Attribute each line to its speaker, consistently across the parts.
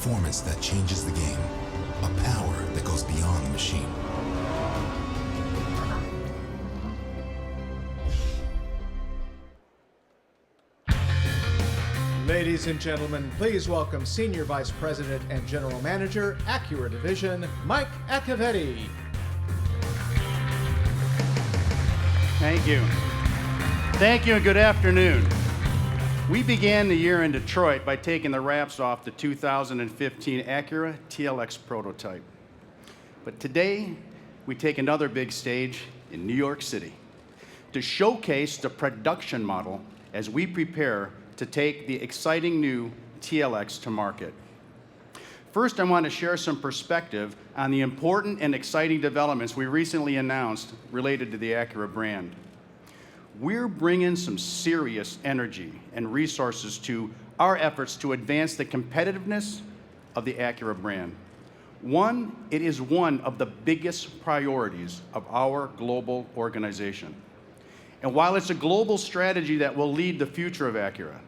Speaker 1: performance that changes the game. A power that goes beyond the machine.
Speaker 2: Ladies and gentlemen, please welcome Senior Vice President and General Manager, Acura Division, Mike Accavetti.
Speaker 3: Thank you. Thank you and good afternoon. We began the year in Detroit by taking the wraps off the 2015 Acura TLX prototype. But today, we take another big stage in New York City to showcase the production model as we prepare to take the exciting new TLX to market. First, I want to share some perspective on the important and exciting developments we recently announced related to the Acura brand. We're bringing some serious energy and resources to our efforts to advance the competitiveness of the Acura brand. It is one of the biggest priorities of our global organization. And while it's a global strategy that will lead the future of Acura,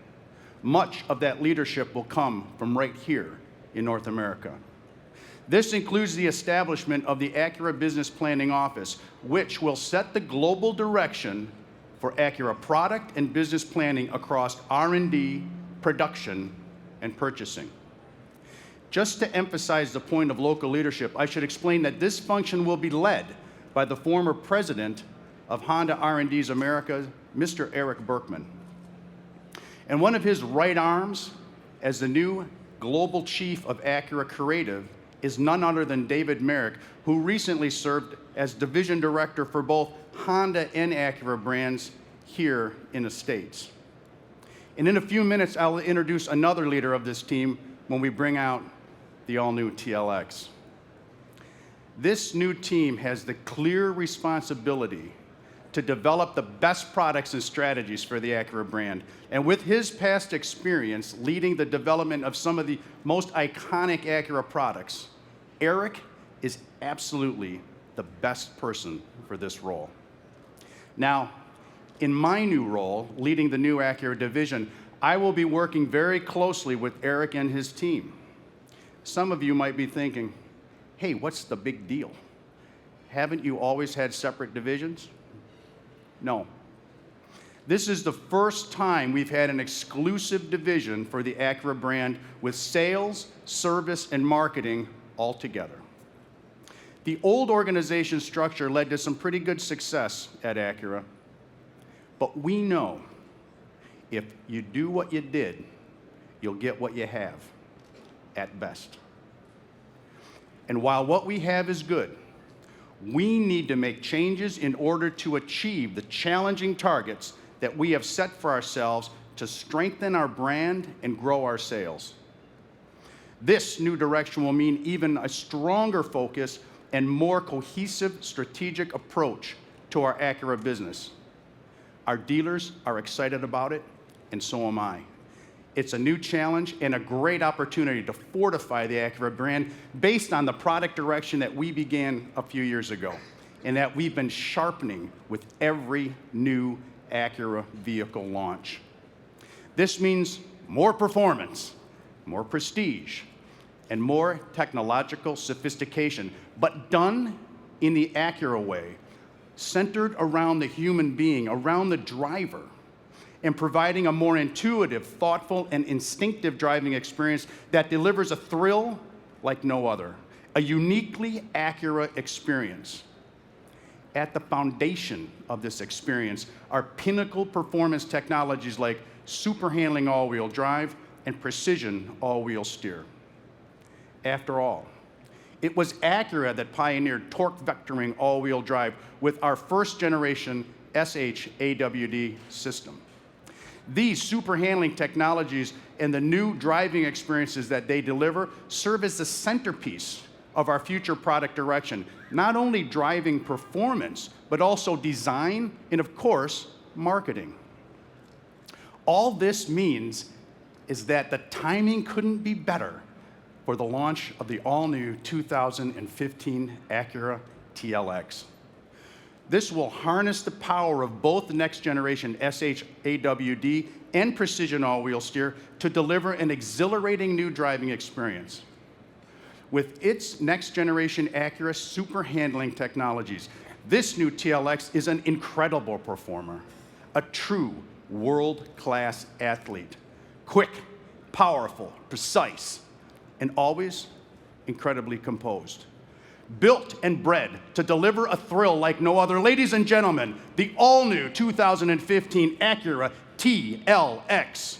Speaker 3: much of that leadership will come from right here in North America. This includes the establishment of the Acura Business Planning Office, which will set the global direction for Acura product and business planning across R&D, production, and purchasing. Just to emphasize the point of local leadership, I should explain that this function will be led by the former president of Honda R&D's America, Mr. Eric Berkman. And one of his right arms as the new global chief of Acura Creative is none other than David Merrick, who recently served as division director for both Honda and Acura brands here in the States. And in a few minutes, I'll introduce another leader of this team when we bring out the all-new TLX. This new team has the clear responsibility to develop the best products and strategies for the Acura brand. And with his past experience leading the development of some of the most iconic Acura products, Eric is absolutely the best person for this role. Now, in my new role, leading the new Acura division, I will be working very closely with Eric and his team. Some of you might be thinking, hey, what's the big deal? Haven't you always had separate divisions? No. This is the first time we've had an exclusive division for the Acura brand with sales, service, and marketing all together. The old organization structure led to some pretty good success at Acura, but we know if you do what you did, you'll get what you have, at best. And while what we have is good, we need to make changes in order to achieve the challenging targets that we have set for ourselves to strengthen our brand and grow our sales. This new direction will mean even a stronger focus and more cohesive strategic approach to our Acura business. Our dealers are excited about it, and so am I. It's a new challenge and a great opportunity to fortify the Acura brand based on the product direction that we began a few years ago and that we've been sharpening with every new Acura vehicle launch. This means more performance, more prestige, and more technological sophistication, but done in the Acura way, centered around the human being, around the driver, and providing a more intuitive, thoughtful, and instinctive driving experience that delivers a thrill like no other, a uniquely Acura experience. At the foundation of this experience are pinnacle performance technologies like super handling all-wheel drive and precision all-wheel steer. After all, it was Acura that pioneered torque vectoring all-wheel drive with our first generation SH-AWD system. These super handling technologies and the new driving experiences that they deliver serve as the centerpiece of our future product direction, not only driving performance, but also design and, of course, marketing. All this means is that the timing couldn't be better for the launch of the all-new 2015 Acura TLX. This will harness the power of both the next generation SH-AWD and precision all-wheel steer to deliver an exhilarating new driving experience. With its next-generation Acura super handling technologies, this new TLX is an incredible performer, a true world-class athlete. Quick, powerful, precise, and always incredibly composed. Built and bred to deliver a thrill like no other. Ladies and gentlemen, the all-new 2015 Acura TLX.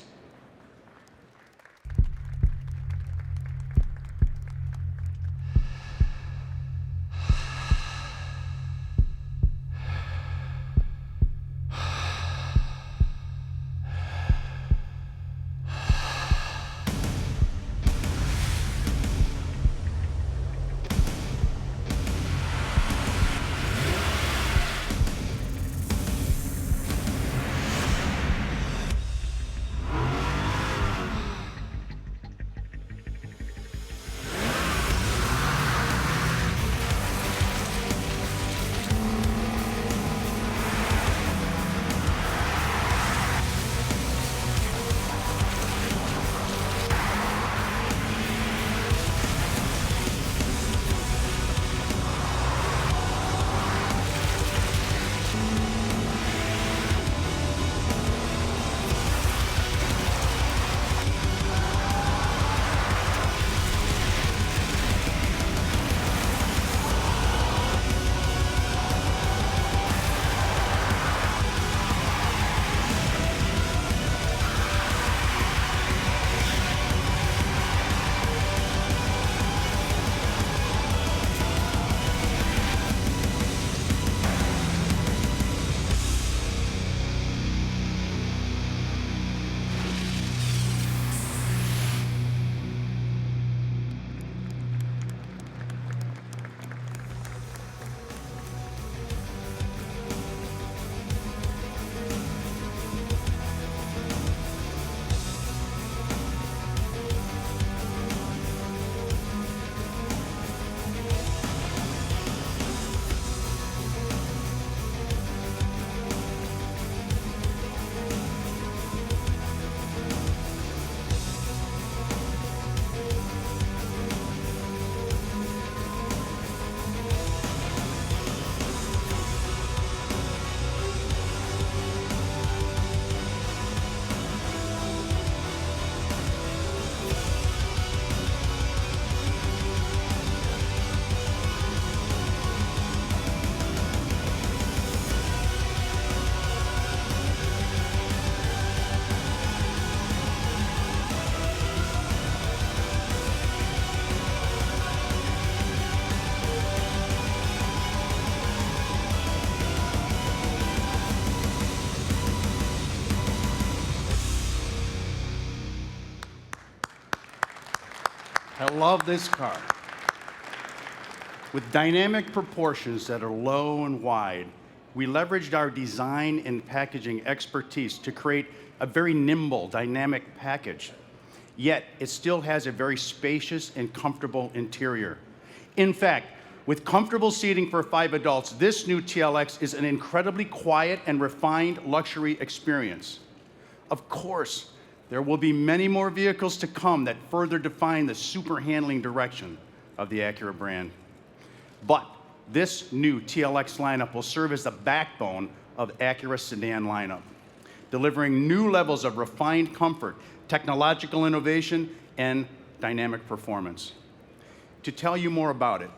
Speaker 3: I love this car. With dynamic proportions that are low and wide, we leveraged our design and packaging expertise to create a very nimble, dynamic package. Yet, it still has a very spacious and comfortable interior. In fact, with comfortable seating for 5 adults, this new TLX is an incredibly quiet and refined luxury experience. Of course, there will be many more vehicles to come that further define the super handling direction of the Acura brand. But this new TLX lineup will serve as the backbone of Acura's sedan lineup, delivering new levels of refined comfort, technological innovation, and dynamic performance. To tell you more about it,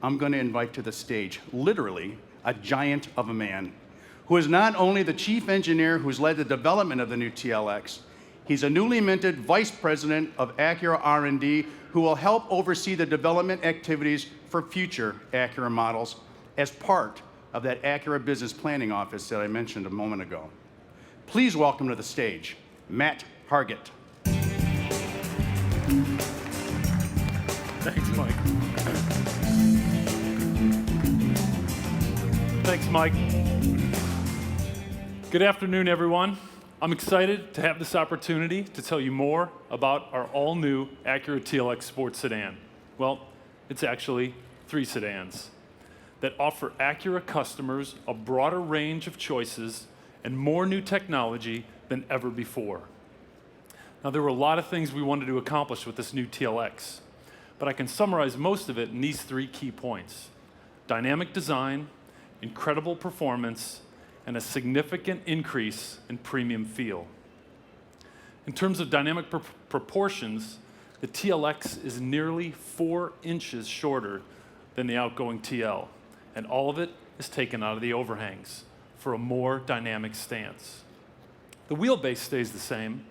Speaker 3: I'm going to invite to the stage, literally, a giant of a man, who is not only the chief engineer who's led the development of the new TLX, he's a newly minted vice president of Acura R&D who will help oversee the development activities for future Acura models as part of that Acura business planning office that I mentioned a moment ago. Please welcome to the stage, Matt Hargett.
Speaker 4: Thanks, Mike. Thanks, Mike. Good afternoon, everyone. I'm excited to have this opportunity to tell you more about our all-new Acura TLX sports sedan. Well, it's actually 3 sedans that offer Acura customers a broader range of choices and more new technology than ever before. Now, there were a lot of things we wanted to accomplish with this new TLX, but I can summarize most of it in these 3 key points: dynamic design, incredible performance, and a significant increase in premium feel. In terms of dynamic proportions, the TLX is nearly 4 inches shorter than the outgoing TL, and all of it is taken out of the overhangs for a more dynamic stance. The wheelbase stays the same,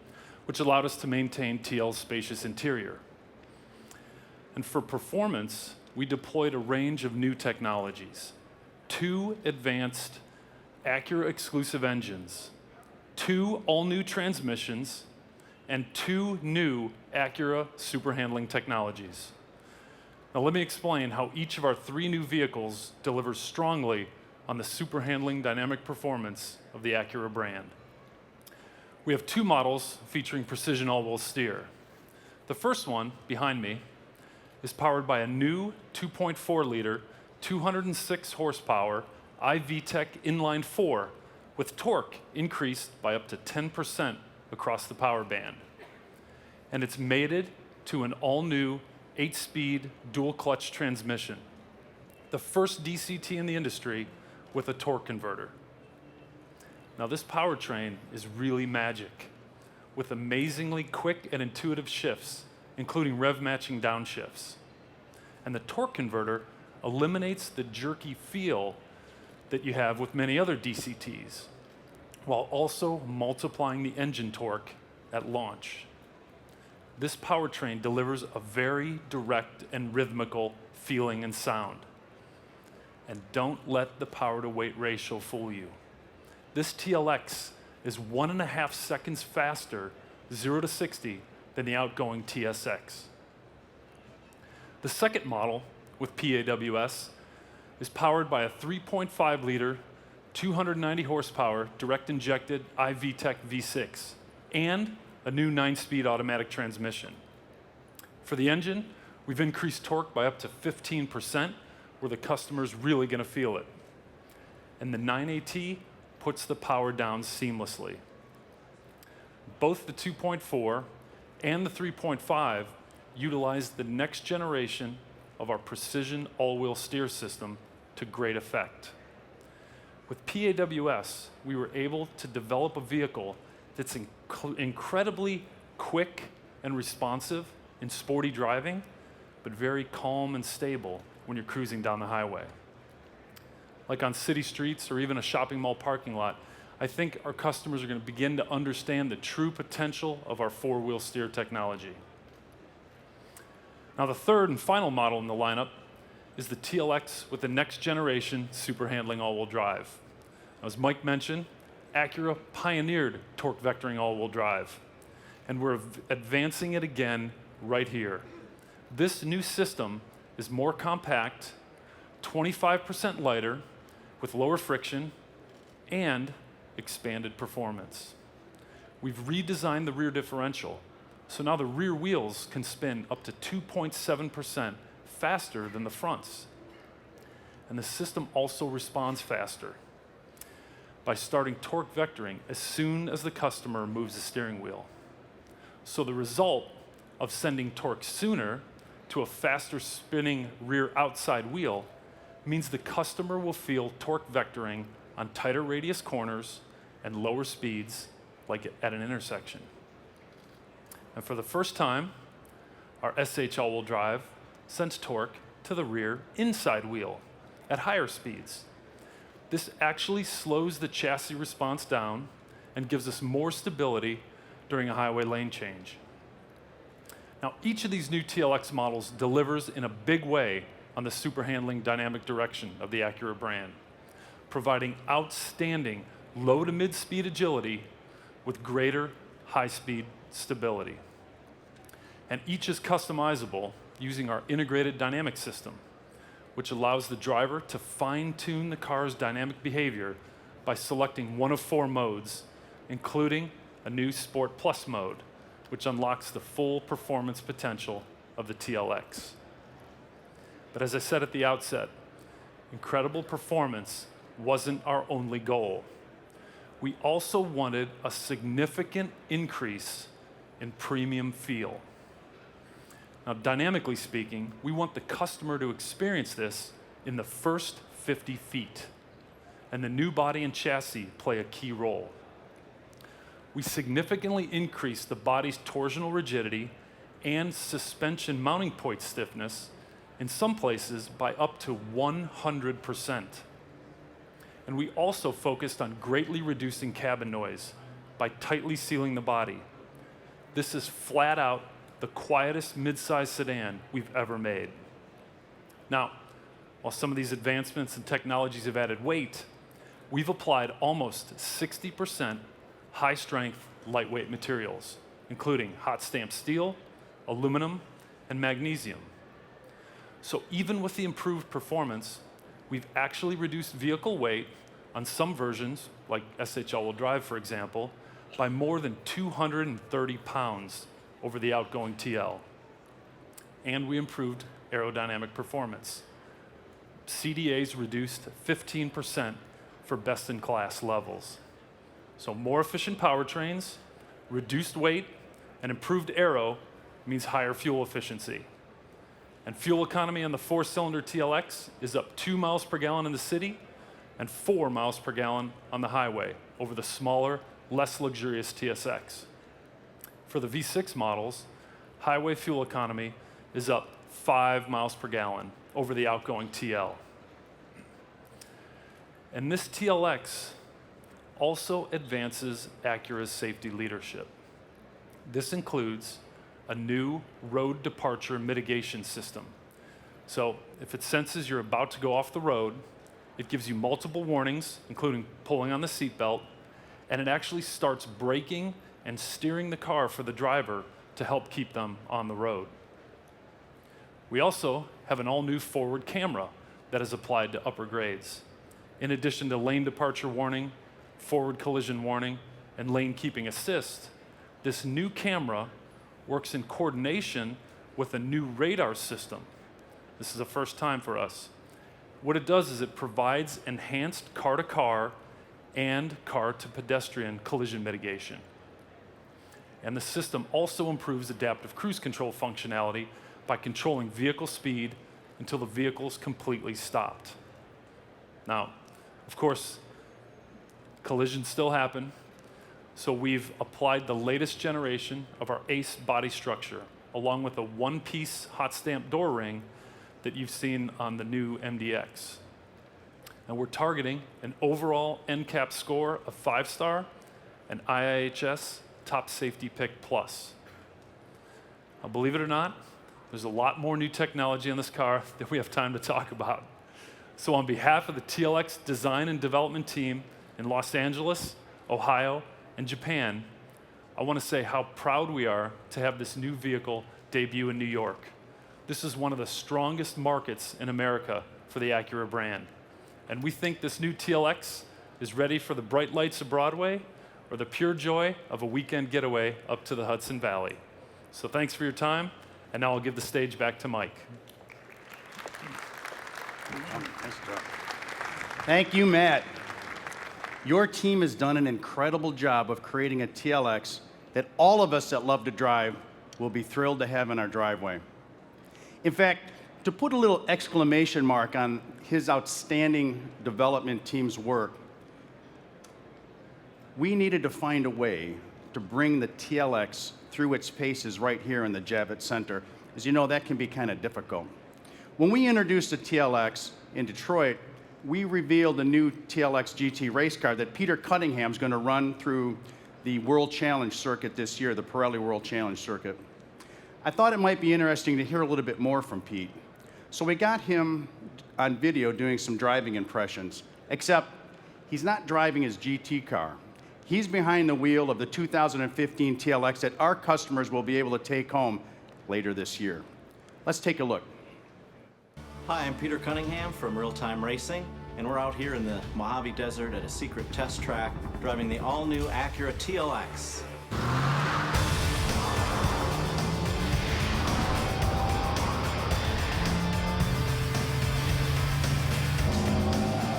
Speaker 4: which allowed us to maintain TL's spacious interior. And for performance, we deployed a range of new technologies: 2 advanced Acura exclusive engines, 2 all-new transmissions, and 2 new Acura super handling technologies. Now let me explain how each of our 3 new vehicles delivers strongly on the super handling dynamic performance of the Acura brand. We have 2 models featuring precision all-wheel steer. The first one, behind me, is powered by a new 2.4-liter, 206 horsepower iVTEC inline 4 with torque increased by up to 10% across the power band. And it's mated to an all-new 8-speed dual-clutch transmission, the first DCT in the industry with a torque converter. Now this powertrain is really magic, with amazingly quick and intuitive shifts, including rev-matching downshifts. And the torque converter eliminates the jerky feel that you have with many other DCTs, while also multiplying the engine torque at launch. This powertrain delivers a very direct and rhythmical feeling and sound. And don't let the power-to-weight ratio fool you. This TLX is 1.5 seconds faster, 0 to 60, than the outgoing TSX. The second model, with PAWS, is powered by a 3.5-liter, 290 horsepower direct-injected iVTEC V6 and a new 9-speed automatic transmission. For the engine, we've increased torque by up to 15%, where the customer's really going to feel it. And the 9AT puts the power down seamlessly. Both the 2.4 and the 3.5 utilize the next generation of our precision all-wheel steer system to great effect. With PAWS, we were able to develop a vehicle that's incredibly quick and responsive in sporty driving, but very calm and stable when you're cruising down the highway. Like on city streets or even a shopping mall parking lot, I think our customers are going to begin to understand the true potential of our 4-wheel steer technology. Now the third and final model in the lineup is the TLX with the next generation super handling all-wheel drive. Now, as Mike mentioned, Acura pioneered torque vectoring all-wheel drive, and we're advancing it again right here. This new system is more compact, 25% lighter, with lower friction, and expanded performance. We've redesigned the rear differential, so now the rear wheels can spin up to 2.7% faster than the fronts. And the system also responds faster by starting torque vectoring as soon as the customer moves the steering wheel. So the result of sending torque sooner to a faster spinning rear outside wheel means the customer will feel torque vectoring on tighter radius corners and lower speeds, like at an intersection. And for the first time, our SH all-wheel drive sends torque to the rear inside wheel at higher speeds. This actually slows the chassis response down and gives us more stability during a highway lane change. Now, each of these new TLX models delivers in a big way on the super handling dynamic direction of the Acura brand, providing outstanding low to mid-speed agility with greater high-speed stability. And each is customizable using our integrated dynamic system, which allows the driver to fine-tune the car's dynamic behavior by selecting one of 4 modes, including a new Sport Plus mode, which unlocks the full performance potential of the TLX. But as I said at the outset, incredible performance wasn't our only goal. We also wanted a significant increase in premium feel. Now, dynamically speaking, we want the customer to experience this in the first 50 feet, and the new body and chassis play a key role. We significantly increase the body's torsional rigidity and suspension mounting point stiffness, in some places by up to 100%. And we also focused on greatly reducing cabin noise by tightly sealing the body. This is flat out the quietest midsize sedan we've ever made. Now, while some of these advancements and technologies have added weight, we've applied almost 60% high-strength, lightweight materials, including hot stamped steel, aluminum, and magnesium. So even with the improved performance, we've actually reduced vehicle weight on some versions, like SH all-wheel drive, for example, by more than 230 pounds over the outgoing TL. And we improved aerodynamic performance. CDAs reduced 15% for best-in-class levels. So more efficient powertrains, reduced weight, and improved aero means higher fuel efficiency. And fuel economy on the 4-cylinder TLX is up 2 miles per gallon in the city and 4 miles per gallon on the highway over the smaller, less luxurious TSX. For the V6 models, highway fuel economy is up 5 miles per gallon over the outgoing TL. And this TLX also advances Acura's safety leadership. This includes a new road departure mitigation system. So if it senses you're about to go off the road, it gives you multiple warnings, including pulling on the seatbelt, and it actually starts braking and steering the car for the driver to help keep them on the road. We also have an all-new forward camera that is applied to upper grades. In addition to lane departure warning, forward collision warning, and lane keeping assist, this new camera works in coordination with a new radar system. This is the first time for us. What it does is it provides enhanced car-to-car and car-to-pedestrian collision mitigation. And the system also improves adaptive cruise control functionality by controlling vehicle speed until the vehicle's completely stopped. Now, of course, collisions still happen, so we've applied the latest generation of our ACE body structure, along with a one-piece hot stamp door ring that you've seen on the new MDX. And we're targeting an overall NCAP score of 5-star and IIHS Top Safety Pick Plus. Now, believe it or not, there's a lot more new technology on this car that we have time to talk about. So on behalf of the TLX design and development team in Los Angeles, Ohio, and Japan, I want to say how proud we are to have this new vehicle debut in New York. This is one of the strongest markets in America for the Acura brand. And we think this new TLX is ready for the bright lights of Broadway or the pure joy of a weekend getaway up to the Hudson Valley. So thanks for your time, and now I'll give the stage back to Mike.
Speaker 3: Thank you, Matt. Your team has done an incredible job of creating a TLX that all of us that love to drive will be thrilled to have in our driveway. In fact, to put a little exclamation mark on his outstanding development team's work, we needed to find a way to bring the TLX through its paces right here in the Javits Center. As you know, that can be kind of difficult. When we introduced the TLX in Detroit, we revealed a new TLX GT race car that Peter Cunningham's going to run through the World Challenge circuit this year, the Pirelli World Challenge circuit. I thought it might be interesting to hear a little bit more from Pete. So we got him on video doing some driving impressions, except he's not driving his GT car. He's behind the wheel of the 2015 TLX that our customers will be able to take home later this year. Let's take a look.
Speaker 5: Hi, I'm Peter Cunningham from Real Time Racing, and we're out here in the Mojave Desert at a secret test track driving the all-new Acura TLX.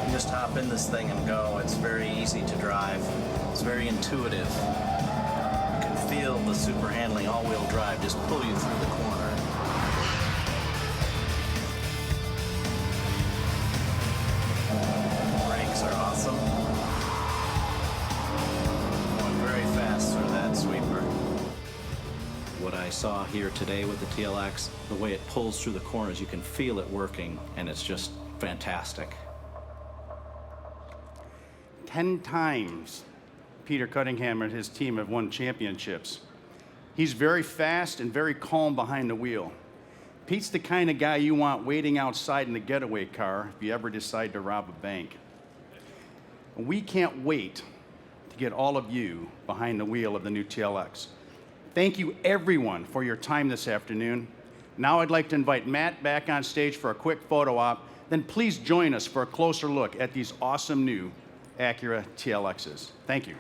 Speaker 5: You just hop in this thing and go. It's very easy to drive. It's very intuitive. You can feel the super handling all-wheel drive just pull you through the corner. What I saw here today with the TLX, the way it pulls through the corners, you can feel it working, and it's just fantastic.
Speaker 3: 10 times Peter Cunningham and his team have won championships. He's very fast and very calm behind the wheel. Pete's the kind of guy you want waiting outside in the getaway car if you ever decide to rob a bank. We can't wait to get all of you behind the wheel of the new TLX. Thank you, everyone, for your time this afternoon. Now I'd like to invite Matt back on stage for a quick photo op. Then please join us for a closer look at these awesome new Acura TLXs. Thank you.